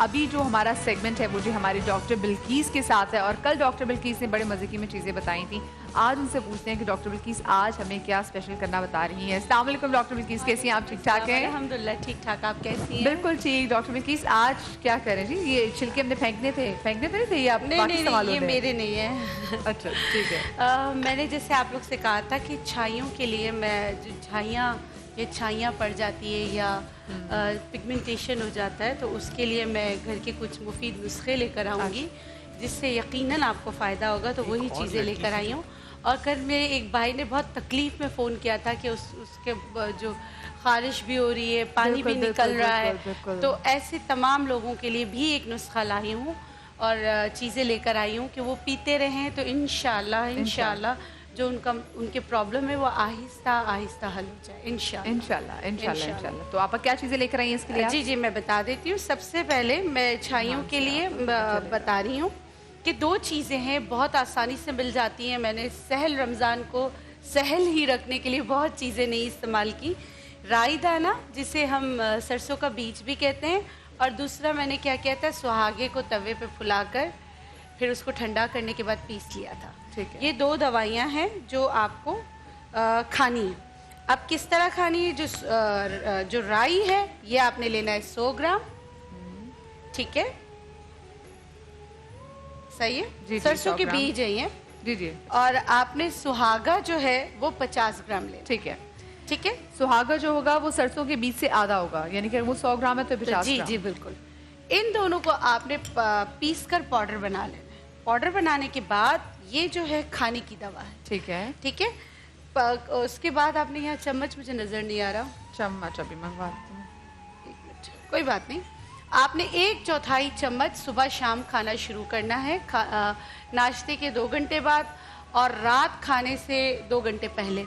अभी जो हमारा सेगमेंट है वो जी हमारी डॉक्टर बिल्कीस के साथ है और कल डॉक्टर बिल्कीस ने बड़े मज़े की में चीज़ें बताई थी। आज उनसे पूछते हैं कि डॉक्टर बिल्कीस आज हमें क्या स्पेशल करना बता रही हैं। अस्सलाम वालेकुम डॉक्टर बिल्कीस, कैसी हैं आप? ठीक ठाक हैं? अल्हम्दुलिल्लाह ठीक ठाक, आप कैसी हैं? बिल्कुल ठीक। डॉक्टर बिल्कीस आज क्या करें जी? ये छिलके हमने फेंकने थे नहीं थे, ये आप नहीं, ये मेरे नहीं है। अच्छा ठीक है। मैंने जैसे आप लोग से कहा था कि छाइयों के लिए मैं जो छाइयाँ पड़ जाती है या पिगमेंटेशन हो जाता है, तो उसके लिए मैं घर के कुछ मुफीद नुस्खे लेकर आऊँगी जिससे यकीनन आपको फ़ायदा होगा। तो वही चीज़ें लेकर आई हूँ। और कल मेरे एक भाई ने बहुत तकलीफ़ में फ़ोन किया था कि उसके जो ख़ारिश भी हो रही है, पानी भी निकल रहा है, तो ऐसे तमाम लोगों के लिए भी एक नुस्खा लाई हूँ और चीज़ें लेकर आई हूँ कि वो पीते रहें तो इंशाल्लाह जो उनके प्रॉब्लम है वो आहिस्ता आहिस्ता हल हो जाए इंशाल्लाह। तो आप क्या चीज़ें लेकर आई हैं इसके लिए? जी मैं बता देती हूँ। सबसे पहले मैं छाइयों के लिए बता रही हूँ कि 2 चीज़ें हैं, बहुत आसानी से मिल जाती हैं। मैंने सहल रमज़ान को सहल ही रखने के लिए बहुत चीज़ें नहीं इस्तेमाल की। राई दाना, जिसे हम सरसों का बीज भी कहते हैं, और दूसरा मैंने क्या किया था, सुहागे को तवे पे फुलाकर फिर उसको ठंडा करने के बाद पीस लिया था। ठीक है। ये 2 दवाइयाँ हैं जो आपको खानी है। अब किस तरह खानी है? जो राई है ये आपने लेना है 100 ग्राम, ठीक है, सही है जी, सरसों के बीज है ये जी। और आपने सुहागा जो है वो 50 ग्राम ले, ठीक है। सुहागा जो होगा वो सरसों के बीज से आधा होगा, यानी कि वो 100 ग्राम है तो 50 ग्राम। जी बिल्कुल। इन दोनों को आपने पीस कर पाउडर बना लेना है। पाउडर बनाने के बाद ये जो है खाने की दवा है, ठीक है। उसके बाद आपने यहाँ चम्मच, मुझे नजर नहीं आ रहा, चम्मच अभी मंगवाती हूँ, 1 मिनट, कोई बात नहीं। आपने 1/4 चम्मच सुबह शाम खाना शुरू करना है, नाश्ते के 2 घंटे बाद और रात खाने से 2 घंटे पहले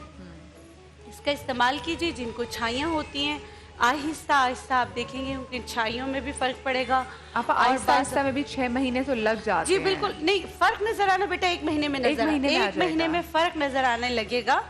इसका इस्तेमाल कीजिए। जिनको छाइयाँ होती हैं आहिस्ता आहिस्ता आप देखेंगे उनकी छाइयों में भी फर्क पड़ेगा। आप आहिस्ता में भी 6 महीने तो लग जाते हैं। जी बिल्कुल, नहीं फर्क नजर आना बेटा 1 महीने में नजर, 1 महीने में फर्क नजर आने लगेगा।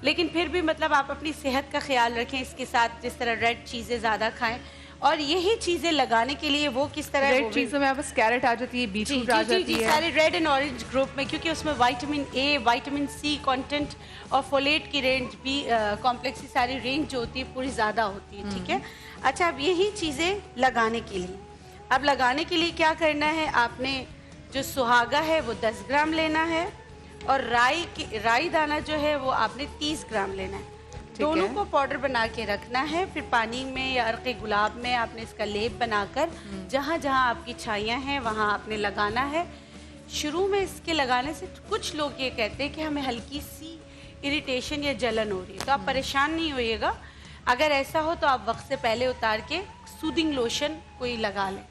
लेकिन फिर भी मतलब आप अपनी सेहत का ख्याल रखें, इसके साथ जिस तरह रेड चीजें ज्यादा खाएं और यही चीजें लगाने के लिए वो किस तरह रेड चीजों में बस कैरेट आ जाती है, बीटरूट आ जाती है, सारे रेड एंड ऑरेंज ग्रुप में, क्योंकि उसमें vitamin A, vitamin C content और फोलेट की रेंज भी कॉम्प्लेक्स की सारी रेंज जो होती है पूरी ज़्यादा होती है, ठीक है। अच्छा, अब यही चीज़ें लगाने के लिए, अब लगाने के लिए क्या करना है, आपने जो सुहागा है वो 10 ग्राम लेना है और राई दाना जो है वो आपने 30 ग्राम लेना है। दोनों को पाउडर बना के रखना है। फिर पानी में या अर्क़े गुलाब में आपने इसका लेप बनाकर जहाँ जहाँ आपकी छाइयाँ हैं वहाँ आपने लगाना है। शुरू में इसके लगाने से कुछ लोग ये कहते हैं कि हमें हल्की सी इरिटेशन या जलन हो रही है, तो आप परेशान नहीं होइएगा। अगर ऐसा हो तो आप वक्त से पहले उतार के सूदिंग लोशन कोई लगा लें।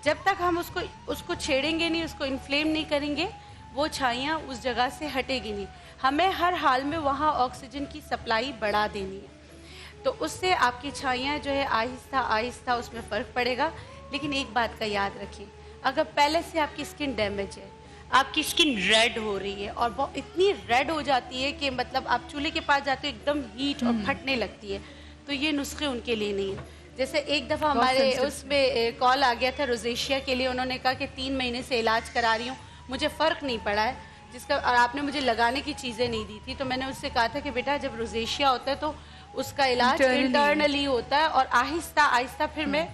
जब तक हम उसको छेड़ेंगे नहीं, उसको इन्फ्लेम नहीं करेंगे, वो छाइयाँ उस जगह से हटेगी नहीं। हमें हर हाल में वहाँ ऑक्सीजन की सप्लाई बढ़ा देनी है, तो उससे आपकी छाइयाँ जो है आहिस्ता आहिस्ता उसमें फ़र्क पड़ेगा। लेकिन एक बात का याद रखिए, अगर पहले से आपकी स्किन डैमेज है, आपकी स्किन रेड हो रही है और वो इतनी रेड हो जाती है कि मतलब आप चूल्हे के पास जाते हो एकदम हीट और फटने लगती है, तो ये नुस्खे उनके लिए नहीं है। जैसे एक दफ़ा हमारे उसमें कॉल आ गया था रोजेशिया के लिए, उन्होंने कहा कि 3 महीने से इलाज करा रही हूँ, मुझे फ़र्क नहीं पड़ा है, जिसका और आपने मुझे लगाने की चीज़ें नहीं दी थी। तो मैंने उससे कहा था कि बेटा जब रोजेशिया होता है तो उसका इलाज इंटरनली होता है और आहिस्ता आहिस्ता फिर मैं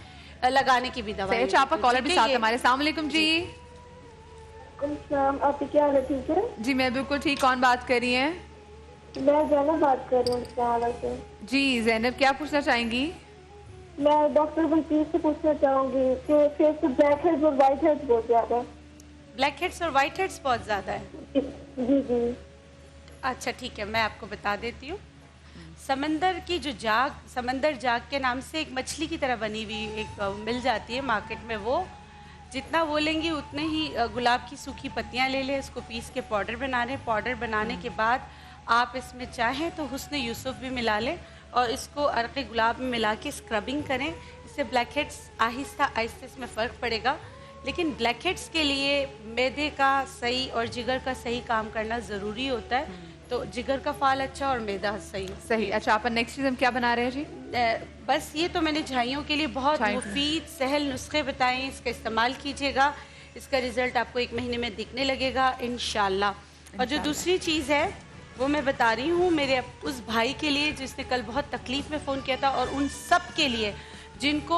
लगाने की भी दवा। अच्छा, आपका कॉलर भी साथ है हमारे। अस्सलाम वालेकुम जी। आपकी क्या हालत? ठीक है जी, मैं बिल्कुल ठीक। कौन बात कर रही हैं? मैं जैनब बात कर रही हूँ। जी जैनब, क्या पूछना चाहेंगी? मैं डॉक्टर बिल्कीस से पूछना चाहूंगी कि फेस पे ब्लैक हेड्स और व्हाइट हेड्स बहुत ज्यादा है। ब्लैक हेड्स और व्हाइट हेड्स बहुत ज़्यादा है? जी। अच्छा ठीक है, मैं आपको बता देती हूँ। समंदर जाग के नाम से एक मछली की तरह बनी हुई एक मिल जाती है मार्केट में, वो जितना वो लेंगी उतने ही गुलाब की सूखी पत्तियाँ ले लें, इसको पीस के पाउडर बनाने के बाद आप इसमें चाहें तो हुस्न यूसुफ भी मिला लें और इसको अर्क़े गुलाब में मिला के स्क्रबिंग करें। इससे ब्लैक हेड्स आहिस्ता आहिस्ता इसमें फ़र्क पड़ेगा। लेकिन ब्लैक हेड्स के लिए मैदे का सही और जिगर का सही काम करना ज़रूरी होता है, तो जिगर का फाल अच्छा और मैदा सही। सही। अच्छा, आप नेक्स्ट चीज़ हम क्या बना रहे हैं जी? बस ये तो मैंने झाइयों के लिए बहुत मुफीद सहल नुस्खे बताए हैं, इसका इस्तेमाल कीजिएगा, इसका रिजल्ट आपको 1 महीने में दिखने लगेगा इंशाल्लाह। और जो दूसरी चीज़ है वो मैं बता रही हूँ मेरे उस भाई के लिए जिसने कल बहुत तकलीफ में फ़ोन किया था, और उन सब के लिए जिनको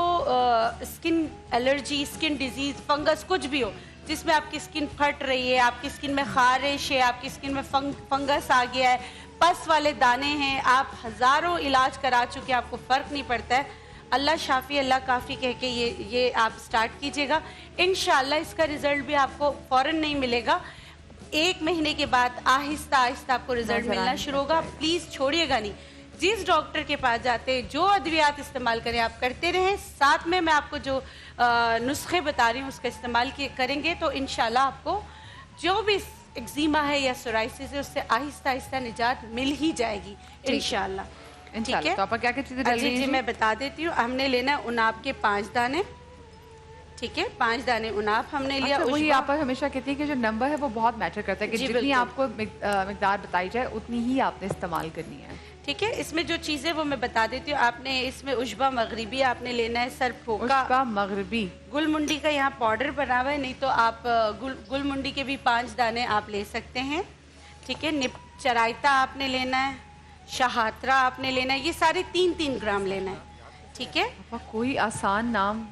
skin allergy, skin disease, fungus कुछ भी हो, जिसमें आपकी स्किन फट रही है, आपकी स्किन में खारिश है, आपकी स्किन में फंगस आ गया है, पस वाले दाने हैं, आप हज़ारों इलाज करा चुके हैं, आपको फ़र्क नहीं पड़ता है, अल्लाह शाफ़ी अल्लाह काफ़ी कह के ये आप स्टार्ट कीजिएगा। इंशाअल्लाह इसका रिज़ल्ट भी आपको फ़ौरन नहीं मिलेगा, 1 महीने के बाद आहिस्ता आहिस्ता आपको रिजल्ट मिलना शुरू होगा। प्लीज़ छोड़िएगा नहीं, जिस डॉक्टर के पास जाते हैं, जो अद्वियात इस्तेमाल करें आप करते रहें, साथ में मैं आपको जो नुस्खे बता रही हूँ उसका इस्तेमाल करेंगे तो इंशाल्लाह आपको जो भी एक्जिमा है या सोराइसिस है उससे आहिस्ता आहिस्ता निजात मिल ही जाएगी इंशाल्लाह। ठीक है, तो आप क्या क्या चीज़ें डाल रही हैं? जी मैं बता देती हूँ। हमने लेना है उनाब के 5 दाने, ठीक है, 5 दाने उनाब हमने लिया। अच्छा, वही आप हमेशा कहती है कि जो नंबर है वो बहुत मैटर करता है कि जितनी आपको मिकदार बताई जाए उतनी ही आपने इस्तेमाल करनी है। ठीक है, इसमें जो चीज़ें वो मैं बता देती हूँ। आपने इसमें उशबा मगरिबी आपने लेना है, सरफोका उशबा मगरिबी, गुलमुंडी का यहाँ पाउडर बना हुआ है, नहीं तो आप गुलमुंडी के भी 5 दाने आप ले सकते हैं। ठीक है, चराइता आपने लेना है, शहात्रा आपने लेना है, ये सारे 3-3 ग्राम लेना है। ठीक है, कोई आसान नाम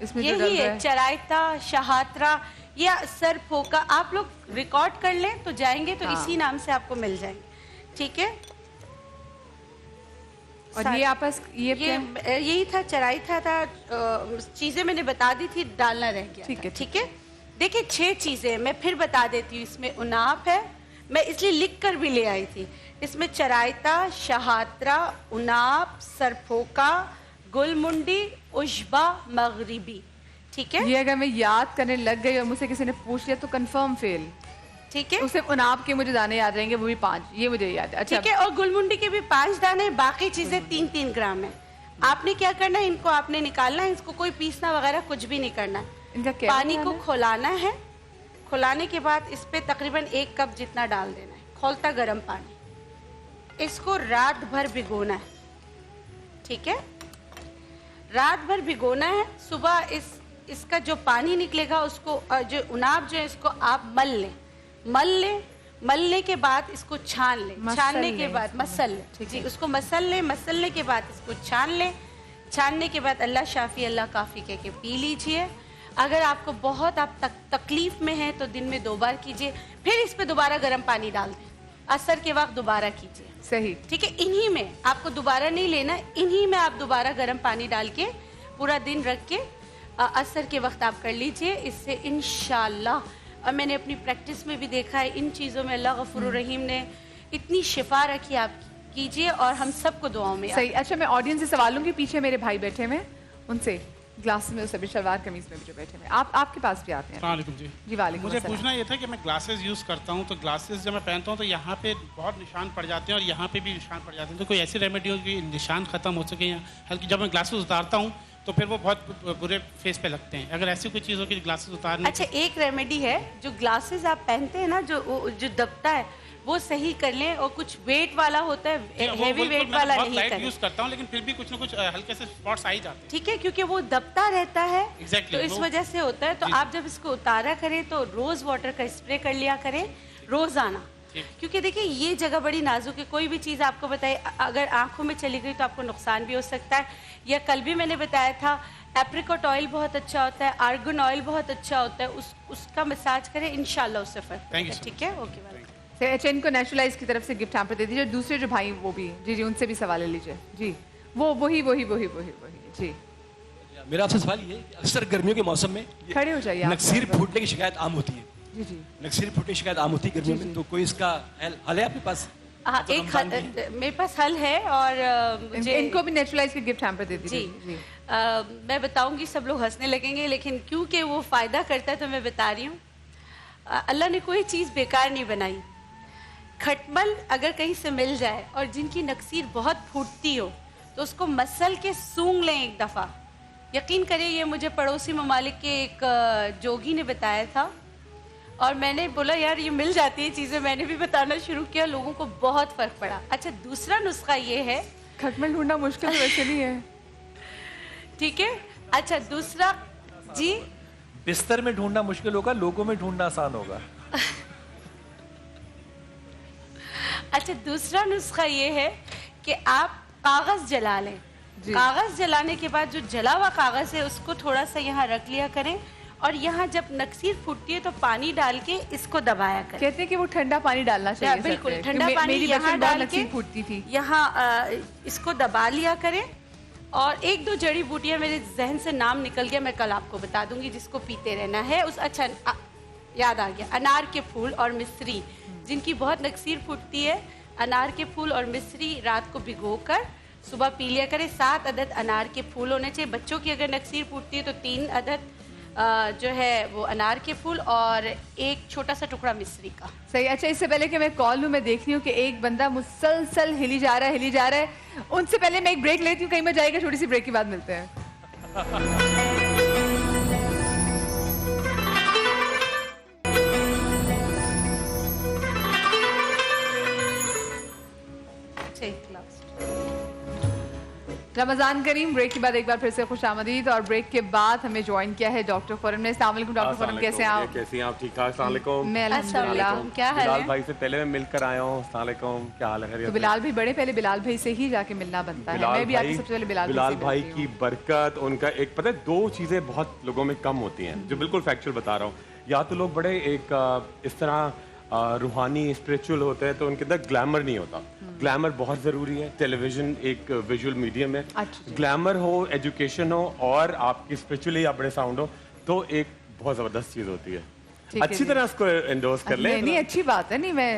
इसमें यही है, चराइता, शहात्रा या सरफोका, आप लोग रिकॉर्ड कर लें तो जाएंगे तो इसी नाम से आपको मिल जाएंगे। ठीक है, और ये आपस ये यही था, चराइता था, चीजें मैंने बता दी थी, डालना रह गया। ठीक है, ठीक है, देखिए 6 चीजें मैं फिर बता देती हूँ। इसमें उनाब है, मैं इसलिए लिख कर भी ले आई थी। इसमें चराइता, शहात्रा, उनाब, सरफोका, गुलमुंडी, उशबा मगरिबी। ठीक है, ये अगर मैं याद करने लग गई और मुझसे किसी ने पूछ लिया तो कंफर्म फेल। ठीक है, उसे उनाब के मुझे दाने याद रहेंगे, वो भी 5, ये मुझे याद है। अच्छा, ठीक है, और गुलमुंडी के भी 5 दाने, बाकी चीजें 3-3 ग्राम है। आपने क्या करना है, इनको आपने निकालना है, इसको कोई पीसना वगैरह कुछ भी नहीं करना है। इनका क्या पानी को खौलाना है, खौलाने के बाद इस पे तकरीबन 1 कप जितना डाल देना है, खौलता गर्म पानी। इसको रात भर भिगोना है। ठीक है, रात भर भिगोना है। सुबह इसका जो पानी निकलेगा उसको, जो उनाब जो है इसको आप मल लें। मलने के बाद इसको छान लें, छानने के बाद मसल लें। जी, उसको मसल लें, मसलने के बाद इसको छान लें। छानने के बाद अल्लाह शाफी अल्लाह काफ़ी कह के पी लीजिए। अगर आपको बहुत आप तकलीफ में हैं तो दिन में 2 बार कीजिए, फिर इस पे दोबारा गर्म पानी डाल दें, असर के वक्त दोबारा कीजिए। सही, ठीक है, इन्हीं में आपको दोबारा नहीं लेना, इन्हीं में आप दोबारा गर्म पानी डाल के पूरा दिन रख के असर के वक्त आप कर लीजिए। इससे इंशाल्लाह, और मैंने अपनी प्रैक्टिस में भी देखा है, इन चीज़ों में अल्लाह गफूर रहीम ने इतनी शिफा रखी, आप कीजिए और हम सबको दुआओं में। सही। अच्छा, मैं ऑडियंस से सवाल लूँगी, पीछे मेरे भाई बैठे हुए उनसे, ग्लासेस में सभी शलवार कमीज में भी जो बैठे हुए, आपके पास भी आते हैं। जी वालेकुम। मुझे पूछना ये था कि मैं ग्लासेस यूज़ करता हूँ, तो ग्लासेस जब मैं पहनता हूँ तो यहाँ पे बहुत निशान पड़ जाते हैं और यहाँ पे भी निशान पड़ जाते हैं, तो कोई ऐसी रेमेडी हो कि निशान खत्म हो सके, या हल्की जब मैं ग्लासेस उतारता हूँ तो फिर वो बहुत बुरे फेस पे लगते हैं, अगर ऐसी कोई चीज़ हो कि ग्लासेस उतारने। अच्छा, एक रेमेडी है, जो ग्लासेस आप पहनते हैं ना, जो दबता है वो सही कर लें, और कुछ वेट वाला होता है, हेवी वेट वाला नहीं करें। यूज करता हूँ लेकिन फिर भी कुछ ना कुछ हल्के से स्पॉट्स आ ही जाते हैं। ठीक है, क्योंकि वो दबता रहता है, Exactly, तो इस वजह से होता है। तो आप जब इसको उतारा करें तो रोज वाटर का स्प्रे कर लिया करें रोजाना, क्योंकि देखिए ये जगह बड़ी नाजुक है। कोई भी चीज़ आपको बताए, अगर आंखों में चली गई तो आपको नुकसान भी हो सकता है। या कल भी मैंने बताया था, एप्रिकॉट ऑयल बहुत अच्छा होता है, आर्गन ऑयल बहुत अच्छा होता है, उसका मसाज करें, इंशाल्लाह उससे फर्क पड़ता है। ठीक है, ओके। अच्छा, इनको नेचुरलाइज की तरफ से गिफ्ट हैम्पर दे दीजिए। दूसरे जो भाई वो भी, जी जी, उनसे भी सवाल ले लीजिए। जी, वो वही जी। मेरा आपसे सवाल ये, अक्सर गर्मियों के मौसम में खड़े हो जाइए, नक्सीर फूटने की शिकायत आम होती है। जी जी, नक्सीर फूटने की शिकायत आम होती है गर्मियों में, तो कोई इसका हल है आपके पास? हाँ, एक मेरे पास हल है, और मुझे इनको भी नेचुरलाइज के गिफ्ट हैम्पर दे दीजिए। जी, मैं बताऊंगी, सब लोग हंसने लगेंगे, लेकिन क्योंकि वो फ़ायदा करता है तो मैं बता रही हूँ। अल्लाह ने कोई चीज़ बेकार नहीं बनाई। खटमल अगर कहीं से मिल जाए और जिनकी नक्सीर बहुत फूटती हो तो उसको मसल के सूंघ लें एक दफ़ा। यकीन करिए, ये मुझे पड़ोसी ममालिक के एक जोगी ने बताया था, और मैंने बोला यार ये मिल जाती है चीज़ें, मैंने भी बताना शुरू किया, लोगों को बहुत फ़र्क पड़ा। अच्छा, दूसरा नुस्खा ये है, खटमल ढूंढना मुश्किल वैसे नहीं है, ठीक है। अच्छा, दूसरा जी, बिस्तर में ढूंढना मुश्किल होगा, लोगों में ढूंढना आसान होगा। अच्छा, दूसरा नुस्खा ये है कि आप कागज जला लें। कागज जलाने के बाद जो जला हुआ कागज है उसको थोड़ा सा यहाँ रख लिया करें, और यहाँ जब नक्सीर फूटती है तो पानी डाल के इसको दबाया करें। कहते हैं कि वो ठंडा पानी डालना चाहिए। बिल्कुल, ठंडा पानी यहाँ डाल के फूटती थी, यहाँ इसको दबा लिया करें। और एक दो जड़ी बूटियाँ मेरे जहन से नाम निकल गया, मैं कल आपको बता दूंगी, जिसको पीते रहना है। अच्छा, याद आ गया, अनार के फूल और मिस्री, जिनकी बहुत नक्सीर फूटती है, अनार के फूल और मिस्री रात को भिगोकर सुबह पी लिया करें। 7 अदद अनार के फूल होने चाहिए। बच्चों की अगर नक्सीर फूटती है तो 3 अदद जो है वो अनार के फूल और एक छोटा सा टुकड़ा मिस्री का। सही। अच्छा, इससे पहले कि मैं कॉल लूँ, मैं देख रही हूँ कि एक बंदा मुसलसल हिली जा रहा है। उनसे पहले मैं एक ब्रेक लेती हूँ, कहीं मैं जाएगा, छोटी सी ब्रेक के बाद मिलते हैं। रमजान करीम। ब्रेक के बाद एक बार फिर से खुश आमदीद। और ब्रेक के बाद हमें ज्वाइन किया है डॉक्टर फॉरम ने। अस्सलाम वालेकुम डॉक्टर फॉरम, कैसे हैं आप? कैसी हैं आप? ठीक ठाक। अस्सलाम वालेकुम। मैं अल्हम्दुलिल्लाह। क्या हाल बिलाल है? भाई से पहले मैं मिलकर आया हूँ। अस्सलाम वालेकुम, क्या हाल है? तो बिलाल भाई बड़े पहले बिलाल भाई से ही जाके मिलना बनता है। मैं भी आके सबसे पहले बिलाल भाई की बरकत, उनका एक पता है, 2 चीजें बहुत लोगों में कम होती हैं, जो बिल्कुल फैक्चुअल बता रहा हूँ। या तो लोग बड़े एक इस तरह रूहानी स्पिरिचुअल होते हैं तो उनके अंदर ग्लैमर नहीं होता। ग्लैमर बहुत ज़रूरी है। टेलीविजन एक विजुअल मीडियम है। ग्लैमर हो, एजुकेशन हो और आपकी स्पिरिचुअली आप बड़े साउंड हो, तो एक बहुत ज़बरदस्त चीज़ होती है। अच्छी तरह उसको एंडोर्स कर ले। नहीं, अच्छी बात है। नहीं, मैं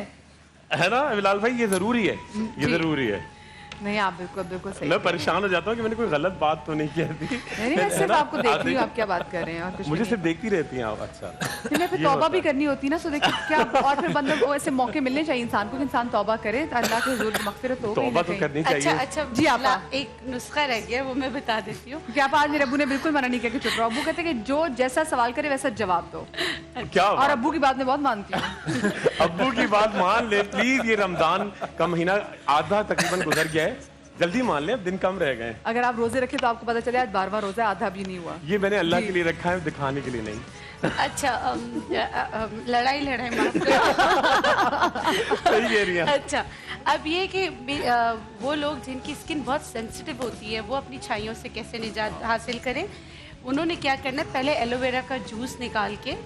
है ना बिलाल भाई, ये ज़रूरी है, ये ज़रूरी है। नहीं, आप बिल्कुल सही। मैं परेशान हो जाता हूँ कि मैंने कोई गलत बात तो नहीं की थी। नहीं, मैं सिर्फ आपको देख रही हूँ, आप क्या बात कर रहे हैं और कुछ मुझे सिर्फ देखती रहती हैं आप। अच्छा, नहीं, फिर तौबा भी करनी होती है ना, सो देखिए क्या। और फिर बंदा वो ऐसे मौके मिलने चाहिए इंसान को कि इंसान तौबा करे, अल्लाह के हुजूर मगफिरत हो। तौबा तो करनी चाहिए। अच्छा जी, आप एक नुस्खा रह गया, वो मैं बता देती हूँ। क्या आप? आज मेरे अब्बू ने बिल्कुल मना नहीं किया कि चुप रहो। अब्बू कहते हैं कि जो जैसा सवाल करे वैसा जवाब दो। क्या? और अब्बू की बात मैं बहुत मानती हूँ। अब्बू की बात मान ले प्लीज। ये रमजान का महीना आधा तकरीबन गुजर गया है, जल्दी मान ले, अब दिन कम रह गए। अगर आप रोजे रखे तो आपको पता चले आज 12वां रोजा, आधा भी नहीं हुआ। ये मैंने अल्लाह के लिए रखा है, दिखाने के लिए नहीं। अच्छा, लड़ाई माफ करो। सही कह रही हैं। अच्छा, अब ये कि वो लोग जिनकी स्किन बहुत सेंसिटिव होती है, वो अपनी छाइयों से कैसे निजात हासिल करें। उन्होंने क्या करना है, पहले एलोवेरा का जूस निकाल के,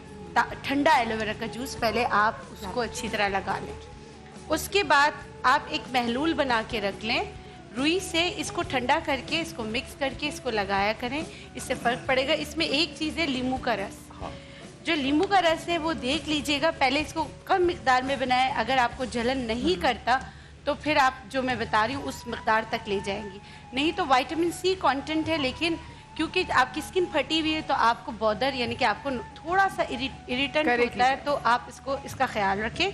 ठंडा एलोवेरा का जूस पहले आप उसको अच्छी तरह लगा लें। उसके बाद आप एक महलूल बना के रख लें। रुई से इसको ठंडा करके, इसको मिक्स करके इसको लगाया करें, इससे फ़र्क पड़ेगा। इसमें एक चीज़ है नींबू का रस। जो नींबू का रस है वो देख लीजिएगा, पहले इसको कम मिकदार में बनाएं। अगर आपको जलन नहीं करता तो फिर आप जो मैं बता रही हूँ उस मिकदार तक ले जाएंगी। नहीं तो विटामिन सी कंटेंट है, लेकिन क्योंकि आपकी स्किन फटी हुई है तो आपको बॉदर यानी कि आपको थोड़ा सा इरिटेंट होता है, तो आप इसका ख्याल रखें।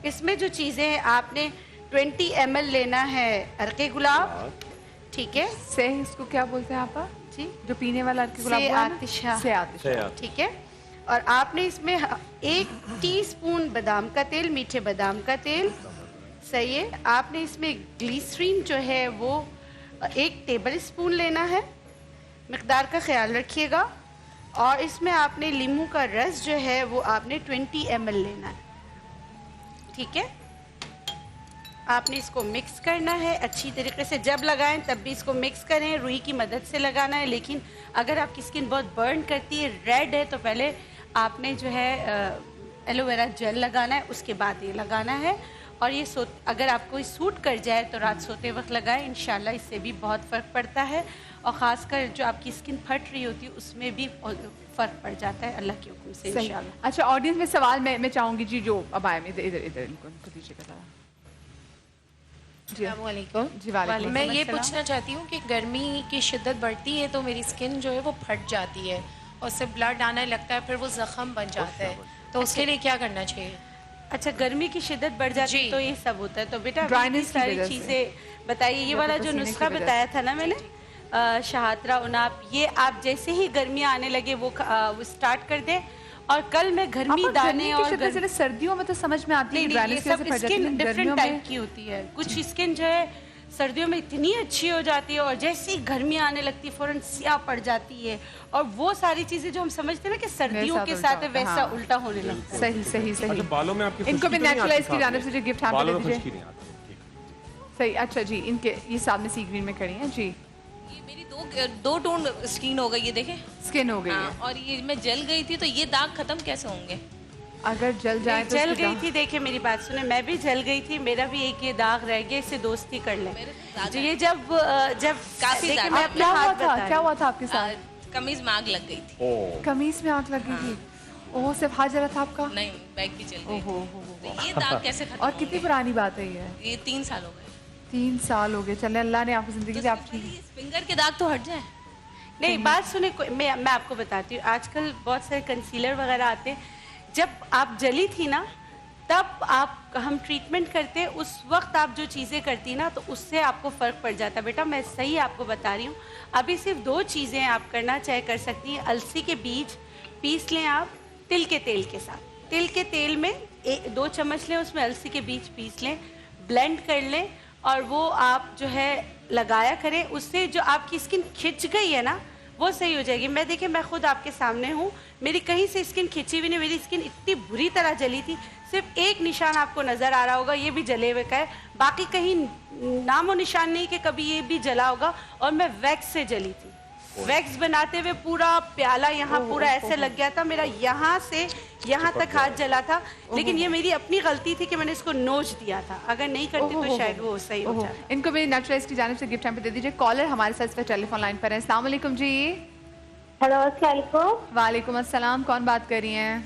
इसमें जो चीज़ें हैं, आपने 20 ml लेना है अरके गुलाब, ठीक है। से इसको क्या बोलते हैं आप जी? जो पीने वाला अरके गुलाब से आतिशा, ठीक है। और आपने इसमें 1 टीस्पून बादाम का तेल, मीठे बादाम का तेल, सही है। आपने इसमें ग्लिसरीन जो है वो 1 टेबल स्पून लेना है, मिकदार का ख्याल रखिएगा। और इसमें आपने नींबू का रस जो है वो आपने 20 ml लेना है, ठीक है। आपने इसको मिक्स करना है अच्छी तरीके से। जब लगाएं तब भी इसको मिक्स करें, रुई की मदद से लगाना है। लेकिन अगर आपकी स्किन बहुत बर्न करती है, रेड है, तो पहले आपने जो है एलोवेरा जेल लगाना है, उसके बाद ये लगाना है। और ये अगर आपको सूट कर जाए तो रात सोते वक्त लगाएं, इंशाल्लाह इससे भी बहुत फ़र्क पड़ता है। और ख़ासकर जो आपकी स्किन फट रही होती है उसमें भी फ़र्क पड़ जाता है, अल्लाह के हुक्म से इंशाल्लाह। अच्छा, ऑडियंस में सवाल मैं चाहूँगी जी, जो अब आए इधर इनको दीजिएगा। जी, मैं ये पूछना चाहती हूँ कि गर्मी की शिद्दत बढ़ती है तो मेरी स्किन जो है वो फट जाती है और उससे ब्लड आने लगता है, फिर वो जख्म बन जाता है, तो उसके लिए क्या करना चाहिए? अच्छा, गर्मी की शिद्दत बढ़ जाती है तो ये सब होता है। तो बेटा सारी चीज़ें बताइए। ये वाला जो नुस्खा बताया था ना मैंने, शहातरा उनाप, ये आप जैसे ही गर्मियाँ आने लगे वो स्टार्ट कर दें। और कल मैं गर्मी दाने और सर्दियों में तो समझ में आती है कि ड्राइनेस की वजह से फट जाती है, स्किन लेकिन डिफरेंट गर्मियों टाइप में की होती है। कुछ स्किन जो है सर्दियों में इतनी अच्छी हो जाती है और जैसे ही गर्मी आने लगती है फौरन स्याह पड़ जाती है, और वो सारी चीजें जो हम समझते हैं ना कि सर्दियों के साथ है वैसा उल्टा होने लगता है। सही सही सही। अच्छा, बालों में आपकी इनको भी खुश्की तो नहीं नेचुरलाइज आती की जाने साथ से में? जो गिफ्ट हम बालों दे में दीजिए। खुश्की नहीं आती, ठीक। सही, अच्छा जी, इनके ये सामने सी ग्रीन में खड़ी हैं जी। ये मेरी दो टोन स्किन हो गई, ये देखें। स्किन हो गई है। हाँ, और ये मैं जल गई थी, तो ये दाग खत्म कैसे होंगे? अगर जल जाए तो जल उसके गई दाग- थी, देखिए मेरी बात सुने, मैं भी जल गई थी, मेरा भी एक ये दाग रह गया, इससे दोस्ती कर ले। जो ये जब काफी देखिए ज्यादा। मैं अब अपना क्या हुआ हाथ था, बता क्या रही हुआ था आपके साथ? कमीज में आग लग गई थी। ओह, कमीज में आग लग गई थी। ओह, सिर्फ हाथ जला था आपका? नहीं, बैग भी जल गई ओहो थी। हो तो ये दाग कैसे खत्म और कितनी होंगे? पुरानी बात है ये? 3 साल हो गए। 3 साल हो गए। चले, अल्लाह ने आपकी जिंदगी से आप ठीक। फिंगर के दाग तो हट जाए। नहीं, बात सुने, मैं आपको बताती हूँ, आजकल बहुत सारे कंसीलर वगैरह आते हैं। जब आप जली थी ना, तब हम ट्रीटमेंट करते, उस वक्त आप जो चीज़ें करती ना, तो उससे आपको फ़र्क पड़ जाता। बेटा मैं सही आपको बता रही हूँ, अभी सिर्फ 2 चीज़ें आप करना चाहे कर सकती हैं। अलसी के बीज पीस लें आप तिल के तेल के साथ। तिल के तेल में 2 चम्मच लें, उसमें अलसी के बीज पीस लें, ब्लेंड कर लें, और वो आप जो है लगाया करें। उससे जो आपकी स्किन खिंच गई है ना, वो सही हो जाएगी। मैं देखिए, मैं खुद आपके सामने हूँ, मेरी कहीं से स्किन खिंची हुई नहीं, मेरी स्किन इतनी बुरी तरह जली थी। सिर्फ एक निशान आपको नजर आ रहा होगा, ये भी जले हुए का है, बाकी कहीं नामो निशान नहीं कि कभी ये भी जला होगा। और मैं वैक्स से जली थी, वैक्स बनाते हुए पूरा प्याला यहाँ पूरा ऐसे लग गया था, मेरा यहाँ से यहाँ तक हाथ जला था। लेकिन ये मेरी अपनी गलती थी कि मैंने इसको नोच दिया था, अगर नहीं करती तो शायद वो सही हो जाता। इनको भी नेचुरलाइज की जानिब से गिफ्ट हम पे दे दीजिए। कॉलर हमारे साथ इस वक्त टेलीफोन लाइन पर है। अस्सलाम वालेकुम जी। हेलो, अस्सलाम वालेकुम। वालेकुम अस्सलाम, कौन बात कर रही हैं?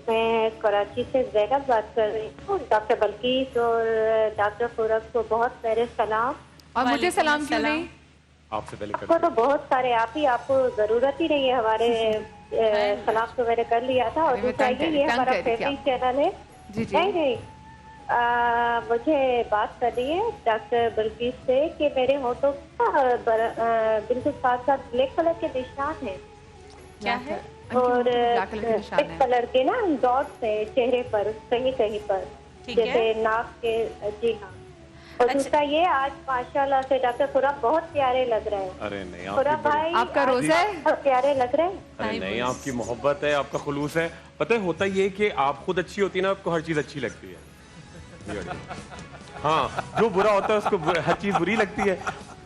मैं कराची से ज़ैनब बात कर रही हूँ। डॉक्टर बल्कीस और डॉक्टर फूरब को बहुत मेरे सलाम। और मुझे सलाम क्यों नहीं? आपसे पहले आपको तो बहुत सारे आपको जरूरत ही नहीं है, हमारे सलाम तो मैंने कर लिया था। और दूसरा ये हमारा फेवरेट चैनल है। जी जी। नहीं, मुझे बात करनी है डॉक्टर बल्कीस से कि मेरे होठों पर बिल्कुल साथ साथ ब्लैक कलर के निशान हैं। क्या है? और ब्लैक कलर के निशान पिंक हैं। कलर के ना डॉट्स है चेहरे पर, कहीं कहीं पर, ठीक है। जैसे नाक के। जी हाँ। और दूसरा ये, आज माशाल्लाह से डॉक्टर खुराब बहुत प्यारे लग रहे हैं। अरे नहीं, खुराब भाई आपका रोज़ है? बहुत प्यारे लग रहे हैं। अरे नहीं, आपकी मोहब्बत है, आपका खुलूस है। पता है होता ये कि आप खुद अच्छी होती है ना, आपको हर चीज अच्छी लगती है। हाँ, जो बुरा होता है उसको हर चीज बुरी लगती है।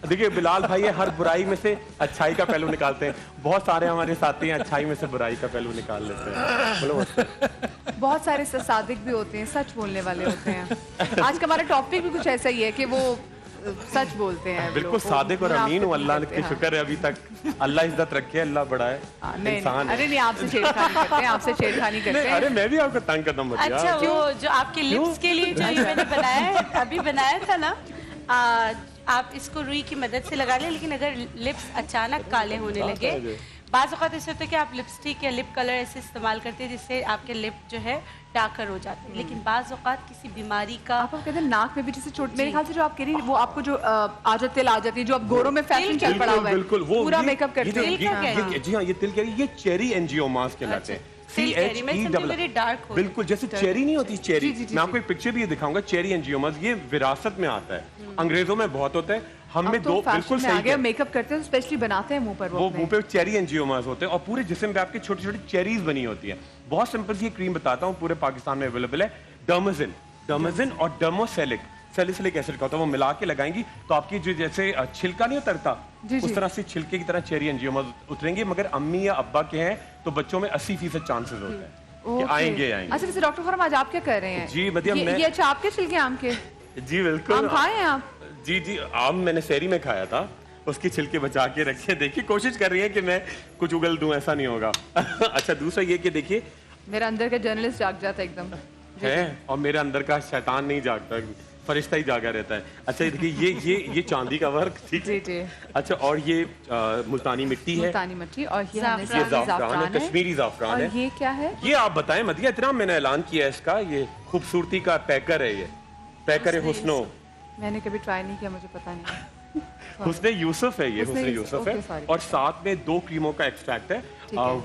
देखिए बिलाल भाई है, हर बुराई में से अच्छाई का पहलू निकालते हैं। बहुत सारे हमारे साथी हैं अच्छाई में से बुराई का पहलू निकाल लेते हैं। बोलो। बहुत सारे सादिक भी होते हैं, सच बोलने वाले होते हैं। आज का हमारा टॉपिक भी कुछ ऐसा ही है कि वो सच बोलते हैं। बिल्कुल सादिक और अमीन हूँ, अल्लाह के शुक्र है अभी तक। अल्लाह इज्जत रखे, अल्लाह बड़ा है, इंसान है। अरे नहीं, आपसे छेड़खानी करते हैं, आपसे छेड़खानी करते नहीं, हैं। अरे मैं भी आपका तंग कदम बच गया। अच्छा, वो जो आपके लिप्स के लिए जो ये मैंने बनाया है, अभी बनाया था ना, आप इसको रुई की मदद से लगा लें। लेकिन अगर लिप्स अचानक काले होने लगे, बाज़ औक़ात ऐसे होता है कि आप लिपस्टिक या लिप कलर ऐसे इस्तेमाल करते हैं जिससे आपके लिप जो है डार्कर हो जाते हैं। लेकिन बाज़ औक़ात किसी बीमारी का, आप कहते हैं नाक में भी जैसे चोट, मेरे ख्याल से जो आप कह रही हैं वो आपको जो आदत तिल आ जाती है, जो अब गोरों में फैशन चल पड़ा हुआ है, बिल्कुल वो पूरा मेकअप करते हैं। जी हाँ, ये तिल कह रही है, ये चेरी एंजियोमास कहलाते हैं। बिल्कुल जैसे चेरी नहीं होती, चेरी। मैं आपको एक पिक्चर भी ये दिखाऊंगा, चेरी एंजियोमास, ये विरासत में आता है, अंग्रेजों में बहुत होता है, हम में दो बिल्कुल सही। मेकअप करते हैं स्पेशली बनाते हैं मुंह पर, वो मुंह पे चेरी एंजियोमास होते हैं और पूरे जिस्म पे आपके छोटी छोटी चेरीज बनी होती है। बहुत सिंपल सी क्रीम बताता हूँ, पूरे पाकिस्तान में अवेलेबल है। डर्माजिन और डर्मोसैलिक सैलिसिलिक एसिड का होता है, वो मिला के लगाएंगी तो आपकी जो जैसे छिलका नहीं उतरता, उस तरह से छिलके की तरह चेरी एंजियोमास उतरेंगे। मगर अम्मी या अब्बा के हैं तो बच्चों में 80% चांसेस होते हैं कि आएंगे। अच्छा वैसे डॉक्टर फरम आज आप क्या कर रहे हैं? जी मदियम, ये अच्छा आपके छिलके आम के? जी बिल्कुल। आम खाए हैं आप? जी जी, आम मैंने शहरी में खाया था, उसके छिलके बचा के रखे। देखिए कोशिश कर रही है कि मैं कुछ उगल दूं, ऐसा नहीं होगा। अच्छा दूसरा ये कि देखिए मेरा अंदर का जर्नलिस्ट जाग जाता है एकदम है, और मेरे अंदर का शैतान नहीं जागता, फरिश्ता ही जागा रहता है। अच्छा देखिए ये चांदी का वर्क, ठीक है। अच्छा और ये मुल्तानी मिट्टी है, मुल्तानी मिट्टी, और ये ज़ाफ़रान है, कश्मीरी ज़ाफ़रान है। ये क्या है? ये आप बताएं मदिया, इतना मैंने ऐलान किया है इसका, ये खूबसूरती का पैकर है, ये पैकर है हुस्नो। मैंने कभी ट्राई नहीं किया, मुझे पता नहीं। हुस्ने यूसुफ है, ये हुस्ने यूसुफ है। और साथ में 2 क्रीमों का एक्सट्रैक्ट है,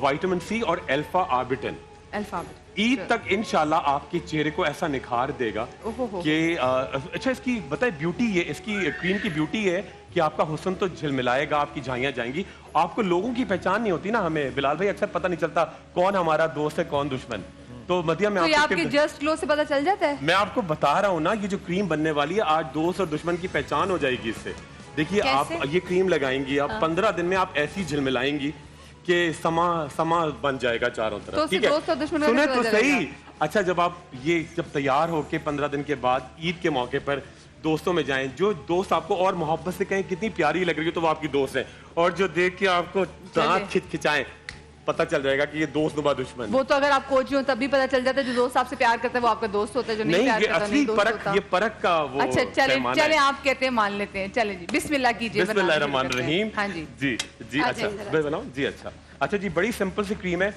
विटामिन सी और अल्फा आर्बिटन। अल्फाबेट। ईद तक इंशाल्लाह आपके चेहरे को ऐसा निखार देगा कि अच्छा, इसकी बताए ब्यूटी, ये इसकी क्रीम की ब्यूटी है कि आपका हुस्न तो झिलमिलाएगा, आपकी झाइयां जाएंगी, आपको लोगों की पहचान नहीं होती ना। हमें बिलाल भाई अक्सर पता नहीं चलता कौन हमारा दोस्त है कौन दुश्मन। तो मदिया में आपके जस्ट ग्लो से पता चल जाता है। मैं आपको बता रहा हूँ ना, ये जो क्रीम बनने वाली है आज दोस्त और दुश्मन की पहचान हो जाएगी इससे। देखिए आप ये क्रीम लगाएंगी, आप 15 दिन में आप ऐसी झिलमिलाएंगी कि समा बन जाएगा चारों तरफ। तो ठीक है, सुने तो सही। अच्छा, जब तैयार होके 15 दिन के बाद ईद के मौके पर दोस्तों में जाएं, जो दोस्त आपको और मोहब्बत से कहें कितनी प्यारी लग रही है तो वो आपकी दोस्त है, और जो देख के आपको दांत खिंचाएं, पता चल जाएगा कि ये दोस्त नुमा दुश्मन। वो तो अगर आप कोच हो तभी पता चल जाता है, जो दोस्त आपसे प्यार करता है वो आपका दोस्त होता है, जो नहीं प्यार करता असली परख, ये परख का वो। अच्छा चले आप कहते हैं मान लेते हैं। चले जी, बिस्मिल्लाह कीजिए। बिस्मिल्लाहिर्रहमानिर्रहीम। हाँ जी जी अच्छा बनाओ जी। अच्छा जी, बड़ी सिंपल सी क्रीम है,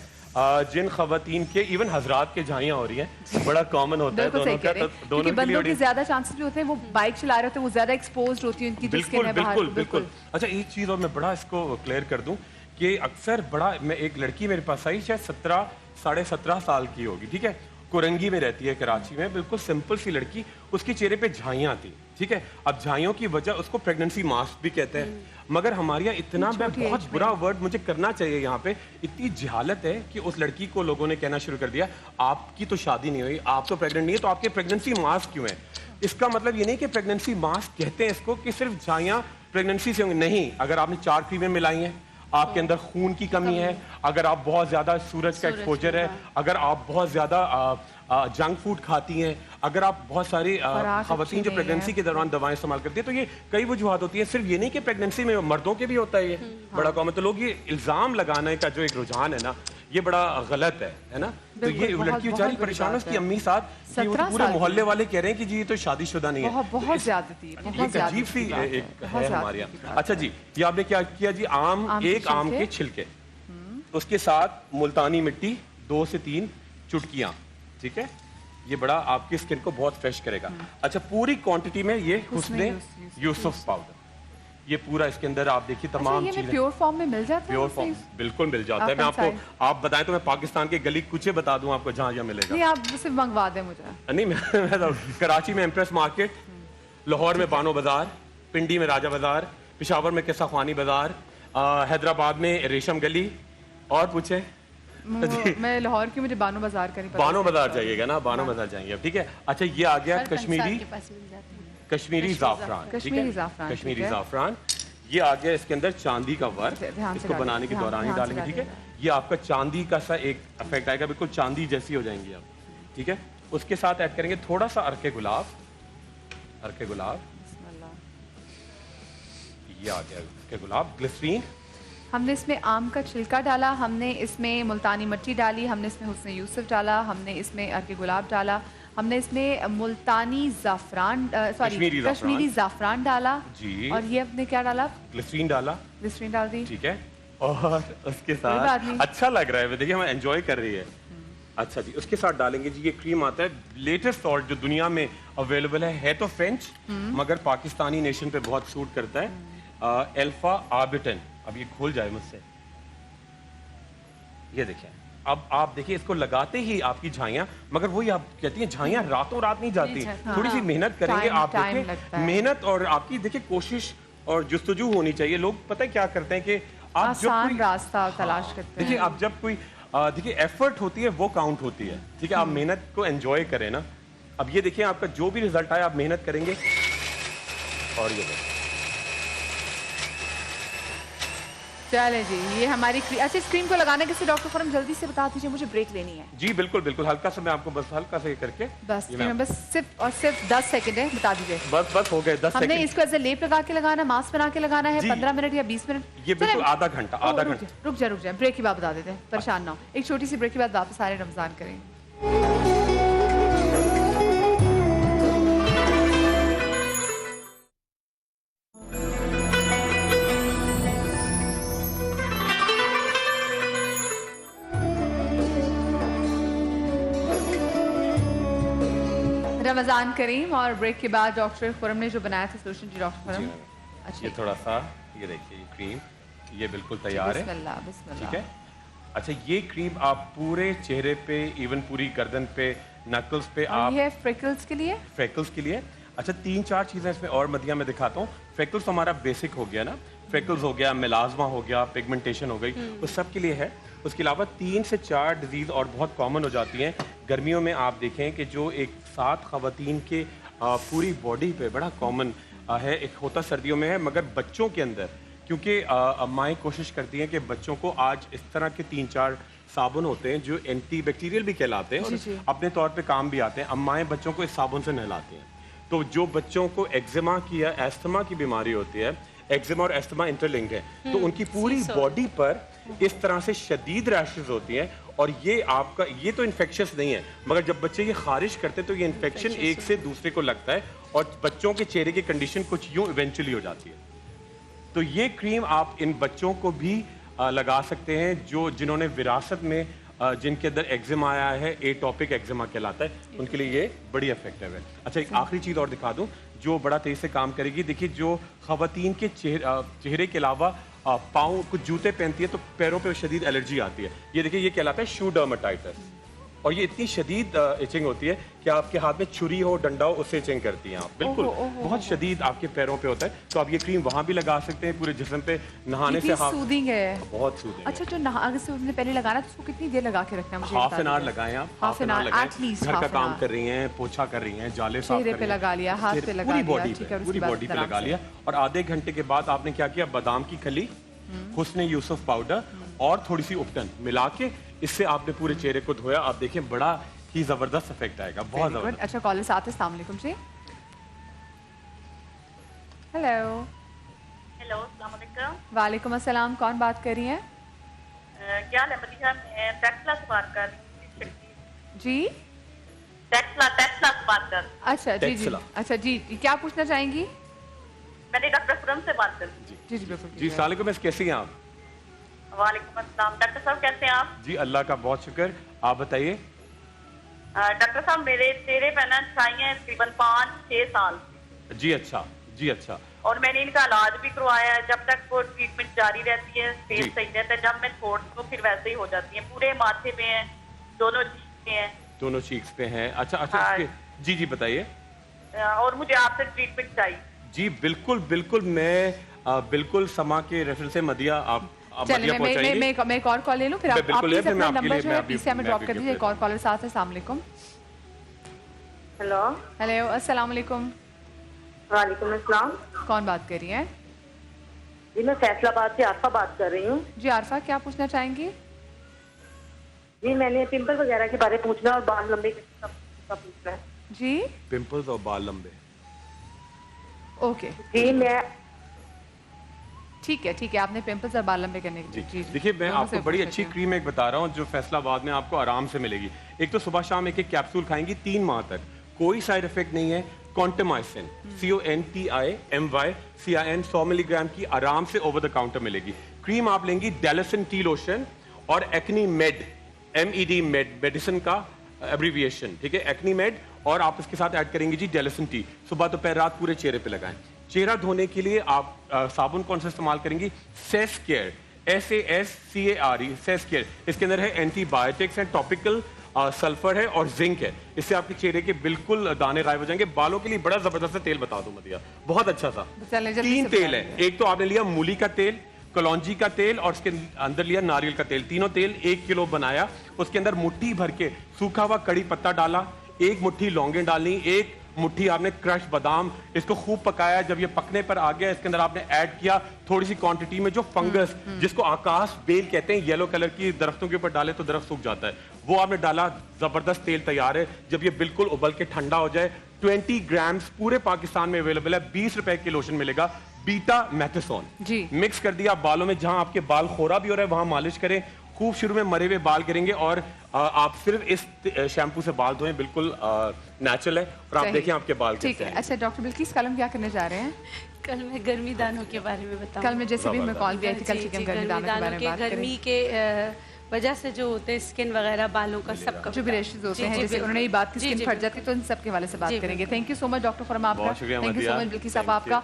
जिन खवातीन के इवन हजरात के झाइयां हो रही हैं, बड़ा कॉमन होता है दोनों का, दोनों बंदों के ज्यादा चांसेस भी होते हैं, वो बाइक चला रहे होते हैं, वो ज्यादा एक्सपोज्ड होती है उनकी जो स्किन है बाहर। बिल्कुल। अच्छा, एक चीज और मैं बड़ा इसको क्लियर कर दूं कि अक्सर मैं एक लड़की मेरे पास आई, शायद 17-17.5 साल की होगी, ठीक है, कुरंगी में रहती है कराची में, बिल्कुल सिंपल सी लड़की, उसके चेहरे पे झाइयां थी, ठीक है। अब झाइयों की वजह उसको प्रेगनेंसी मास्क भी कहते हैं, मगर हमारे यहाँ इतना, मैं बहुत बुरा वर्ड मुझे करना चाहिए यहाँ पे, इतनी जहालत है कि उस लड़की को लोगों ने कहना शुरू कर दिया, आपकी तो शादी नहीं हुई, आप तो प्रेग्नेंट नहीं है, तो आपके प्रेगनेंसी मास्क क्यों है? इसका मतलब ये नहीं कि प्रेगनेंसी मास्क कहते हैं इसको कि सिर्फ झाइयां प्रेगनेंसी से होंगी, नहीं। अगर आपने 4 क्रीमें मिलाई हैं, आपके अंदर खून की कमी है, अगर आप बहुत ज्यादा सूरज का एक्सपोजर है, अगर आप बहुत ज्यादा जंक फूड खाती हैं, अगर आप बहुत सारी खवातीन जो प्रेगनेंसी के दौरान दवाएं इस्तेमाल करती है, तो ये कई वजूहत होती है। सिर्फ ये नहीं कि प्रेगनेंसी में मर्दों के भी होता है, ये बड़ा कॉमन। तो लोग ये इल्जाम लगाने का जो एक रुझान है ना, ये बड़ा गलत है ना। तो ये लड़की बेचारी परेशान है, उसकी अम्मी साथ, पूरे मोहल्ले वाले कह रहे हैं कि जी ये तो शादीशुदा नहीं है। बहुत ज्यादती, अजीब सी एक है हमारे यहाँ। अच्छा जी, ये आपने क्या किया जी, एक आम के छिलके, उसके साथ मुल्तानी मिट्टी 2 से 3 चुटकियां, ठीक है, ये बड़ा आपकी स्किन को बहुत फ्रेश करेगा। अच्छा, पूरी क्वांटिटी में ये हुस्ने यूसुफ पाउडर, ये पूरा इसके अंदर आप देखिए तमाम चीजें प्योर फॉर्म में मिल जाता है। प्योर फॉर्म बिल्कुल मिल जाता है। मैं आपको आप बताएं तो मैं पाकिस्तान के गली कुचे बता दूं आपको जहां जहां मिलेगा। नहीं, आप सिर्फ मंगवा दें मुझे। नहीं, मैं तो कराची में एम्प्रेस मार्केट, लाहौर में बानो बाजार, पिंडी में राजा बाजार, पेशावर में किस्सा खानी बाजार, हैदराबाद में रेशम गली, और पूछे मैं लाहौर की, मुझे बानो बाजार का नहीं पता। बानो बाजार जाइएगा ना, बानो बाजार जाएंगे, ठीक है। अच्छा, ये आ गया कश्मीरी जाफरान, कश्मीरी जाफरान, ये आ गया इसके अंदर चांदी का वर्क, इसको बनाने के दौरान ही डालेंगे, ठीक है। ये आपका चांदी का सा एक इफेक्ट आएगा, बिल्कुल चांदी जैसी हो जाएंगी आप, ठीक है। उसके साथ ऐड करेंगे थोड़ा सा अर्के गुलाब, ये आ गया अर्के गुलाब, ग्लिसरीन, हमने इसमें आम का छिलका डाला, हमने इसमें मुल्तानी मिट्टी डाली, हमने इसमें हुस्ने यूसुफ डाला, हमने इसमें अर्के गुलाब डाला, हमने इसमें मुल्तानी जाफरान कश्मीरी जाफरान डाला जी, और ये अपने क्या डाला, ग्लिसरीन डाला, ग्लिसरीन डाल दी, ठीक है। और उसके साथ अच्छा लग रहा है, देखिए हम एंजॉय कर रही है। अच्छा जी, उसके साथ डालेंगे जी, ये क्रीम आता है लेटेस्ट सॉल्ट जो दुनिया में अवेलेबल है तो फ्रेंच, मगर पाकिस्तानी नेशन पे बहुत सूट करता है, एल्फा आर्बिटन। अब ये खोल जाए मुझसे, ये देखिए, अब आप देखिए इसको लगाते ही आपकी झाइयां, मगर वही आप कहती हैं झाइयां रातों रात नहीं जाती, थोड़ी सी मेहनत करेंगे आप, देखिए मेहनत और आपकी देखिए कोशिश और जुस्तजू होनी चाहिए। लोग पता है क्या करते हैं कि आप जब कोई रास्ता तलाश करते हैं, देखिए आप जब कोई देखिए एफर्ट होती है वो काउंट होती है, ठीक है। आप मेहनत को एंजॉय करें ना। अब ये देखिए आपका जो भी रिजल्ट आए, आप मेहनत करेंगे, और ये देखिए चले जी, ये हमारी अच्छा, इस क्रीम को लगाने के डॉक्टर फरम जल्दी से बता दीजिए, मुझे ब्रेक लेनी है। जी बिल्कुल, हल्का सा मैं आपको बस हल्का से करके बस सिर्फ 10 सेकंड है, बता दीजिए। बस हो गए 10 सेकंड। हमने इसको ऐसे लेप लगा के लगाना, मास्क बना के लगाना है, 15 मिनट या 20 मिनट, ये बिल्कुल आधा घंटा। रुक जाए, ब्रेक की बात बता देते हैं, परेशान ना हो। एक छोटी सी ब्रेक के बाद वापस सारे रमजान करेंगे। रमजान करीम, और ब्रेक के बाद डॉक्टर खुरम ने जो बनाया था सोल्यूशन जी, डॉक्टर खुरम, अच्छा ये थोड़ा सा, ये देखिए ये क्रीम, ये बिल्कुल तैयार है, बिस्मिल्लाह, ठीक है। अच्छा, ये क्रीम आप पूरे चेहरे पे, इवन पूरी गर्दन पे, नकल्स पे आप, ये फ्रिकल्स के लिए? फ्रेकल्स के लिए। अच्छा, 3-4 चीजें इसमें और मदिया में दिखाता हूँ। फ्रेकल्स हमारा बेसिक हो गया ना, फ्रेकल्स हो गया, मेलाज्मा हो गया, पिगमेंटेशन हो गई, उस सब के लिए है। उसके अलावा 3 से 4 डिजीज और बहुत कॉमन हो जाती हैं गर्मियों में। आप देखें कि जो एक साथ खवातीन के पूरी बॉडी पे बड़ा कॉमन है, एक होता सर्दियों में है, मगर बच्चों के अंदर, क्योंकि अम्माएं कोशिश करती हैं कि बच्चों को, आज इस तरह के 3-4 साबुन होते हैं जो एंटी बैक्टीरियल भी कहलाते हैं और अपने तौर पे काम भी आते हैं। अम्माएं बच्चों को इस साबुन से नहलाती हैं। तो जो बच्चों को एक्जिमा की या एस्थमा की बीमारी होती है, एक्जिमा और एस्थमा इंटरलिंक्ड है, तो उनकी पूरी बॉडी पर इस तरह से शदीद रैशेस होती हैं। और ये आपका, ये तो इन्फेक्शियस नहीं है, मगर जब बच्चे ये खारिश करते हैं तो ये इन्फेक्शन एक से दूसरे को लगता है और बच्चों के चेहरे की कंडीशन कुछ यूं इवेंचुअली हो जाती है। तो ये क्रीम आप इन बच्चों को भी लगा सकते हैं जिन्होंने विरासत में, जिनके अंदर एक्जिमा आया है, एटॉपिक एक्जिमा कहलाता है, उनके लिए ये बड़ी इफेक्टिव है। अच्छा, एक आखिरी चीज़ और दिखा दूं जो बड़ा तेज से काम करेगी। देखिए, जो खवातीन के चेहरे के अलावा पाँव, कुछ जूते पहनती है तो पैरों पे शदीद एलर्जी आती है। ये देखिए, ये कहलाता है शू डर्मेटाइटिस, और ये इतनी शदीद इचिंग होती है कि आपके हाथ में छुरी हो, डंडा हो, उससे इचिंग करती हैं आप, बिल्कुल बहुत शदीद आपके पैरों पे होता है। तो आप ये क्रीम वहाँ भी लगा सकते हैं, पूरे जिस्म पे नहाने से सूदिंग है, बहुत सूदिंग। अच्छा, जो नहाने से पहले लगाना तो उसको कितनी देर लगा के रखना है? मुझे हाफ एन आवर लगाएं आप, हाफ एन आवर एटलीस्ट। घर का काम कर रही हैं, पोछा कर रही हैं, जाले साफ कर रही हैं, पे लगा लिया, हाथ पे लगा लिया, पूरी बॉडी पे लगा लिया। और आधे घंटे के बाद आपने क्या किया, बादाम की खली, हुस्न यूसुफ पाउडर और थोड़ी सी उपटन मिला के इससे आपने पूरे चेहरे को धोया। आप देखें, बड़ा ही जबरदस्त इफेक्ट आएगा, बहुत जबरदस्त। अच्छा, कॉलर साथ है। अस्सलाम वालेकुम जी। हेलो। हेलो, अस्सलाम वालेकुम। वालेकुम अस्सलाम, कौन बात कर रही हैं? क्या है मदीहा? मैं टेक्सला से बात कर रही हूँ जी। टेक्सला से बात कर। अच्छा जी जी, अच्छा जी, क्या पूछना चाहेंगी? मैंने डॉक्टर खुरम से बात कर। जी जी बिल्कुल जी, सलाम, कैसी हैं आप? वालेकुम अस्सलाम। डॉक्टर साहब कैसे हैं आप? जी, अल्लाह का बहुत शुक्र, आप बताइए। डॉक्टर साहब, मेरे चेहरे पे ना छाइयाँ तकरीबन 5-6 साल। जी अच्छा, जी अच्छा। और मैंने इनका इलाज भी करवाया है। जब तक वो ट्रीटमेंट जारी रहती है, फेस सही रहता है। जब मैं छोड़ती हूँ फिर वैसे ही हो जाती है। पूरे माथे पे हैं, दोनों चीक्स पे हैं। दोनों चीक्स पे हैं, अच्छा अच्छा। जी जी बताइए। और मुझे आपसे ट्रीटमेंट चाहिए। जी बिल्कुल बिल्कुल, मैं बिल्कुल समा के रेफरेंस से मदिया आप चलिए, मैं एक और कॉल ले लूं, फिर आप प्लीज अपना नंबर जो है प्लीज हमें ड्रॉप कर दीजिए। एक और कॉलर साथ है। अस्सलाम वालेकुम। हेलो। हेलो, अस्सलाम वालेकुम। वालेकुम अस्सलाम। कौन बात कर रही हैं? जी, मैं फैसलाबाद से आरफा बात कर रही हूँ। जी आरफा, क्या पूछना चाहेंगी? जी, मैंने पिंपल वगैरह के बारे में पूछना और बाल लंबे पूछना है। जी, पिंपल्स और बाल लंबे। ओके जी, मैं ठीक है, आपने पिंपल्स और बाल लंबे करने के जी। देखिए, मैं आपको बड़ी अच्छी क्रीम एक बता रहा हूँ जो फैसलाबाद में आपको आराम से मिलेगी। एक तो सुबह शाम एक कैप्सूल खाएंगी 3 माह तक, कोई साइड इफेक्ट नहीं है। कॉन्टमाइसिन, CONTIMYCIN 100 मिलीग्राम की आराम से ओवर द काउंटर मिलेगी। क्रीम आप लेंगी डेलिसन टी लोशन और एक्नी मेड, MED मेडिसिन का एब्रीविएशन, ठीक है, एक्नी मेड, और आप इसके साथ ऐड करेंगे जी डेलिसन टी। सुबह दोपहर रात पूरे चेहरे पे लगाएं। चेहरा धोने के लिए आप साबुन कौन सा इस्तेमाल करेंगी? Sascare, SASCARE, Sascare. इसके अंदर है एंटीबायोटिक्स है, टॉपिकल सल्फर है और जिंक है। इससे आपके चेहरे के बिल्कुल दाने गायब हो जाएंगे। बालों के लिए बड़ा जबरदस्त तेल बता दूं मदिया, बहुत अच्छा सा। 3 तेल है। एक तो आपने लिया मूली का तेल, कलौंजी का तेल और उसके अंदर लिया नारियल का तेल। तीनों तेल 1 किलो बनाया। उसके अंदर मुट्ठी भर के सूखा हुआ कड़ी पत्ता डाला, 1 मुट्ठी लौंगे डाली, 1 मुट्ठी आपने क्रश बादाम, इसको खूब पकाया। जब ये पकने पर आ गया, इसके अंदर आपने ऐड किया थोड़ी सी क्वांटिटी में जो फंगस, जिसको आकाश बेल कहते हैं, येलो कलर की, दरख्तों के ऊपर डाले तो दरख्त सूख जाता है, वो आपने डाला। जबरदस्त तेल तैयार है। जब ये बिल्कुल उबल के ठंडा हो जाए, 20 ग्राम्स पूरे पाकिस्तान में अवेलेबल है। 20 रुपए के लोशन मिलेगा, बीटा मैथेसोन जी। मिक्स कर दिया बालों में, जहां आपके बाल खोरा भी हो रहा है वहां मालिश करें। खूब शुरू में मरे हुए बाल गिरेंगे और आप सिर्फ इस शैम्पू से बाल धोएं, बिल्कुल नेचुरल है और आप देखें आपके बाल कैसे हैं। अच्छा डॉक्टर बिल्किस, कल हम क्या करने जा रहे हैं? कल मैं गर्मी दानों के बारे में बताऊं। कल में जैसे भी मैं कॉल भी आई थी, कल गर्मी दानों के बारे में बात करें। गर्मी के वजह से जो होते हैं स्किन वगैरह बालों का सबका जो भी रैशेस होते हैं, जैसे उन्होंने ये बात की स्किन फट जाती है, तो इन सब के हवाले से बात करेंगे। Thank you so much doctor फरमा आपका, thank you so much Bilkis साहब आपका।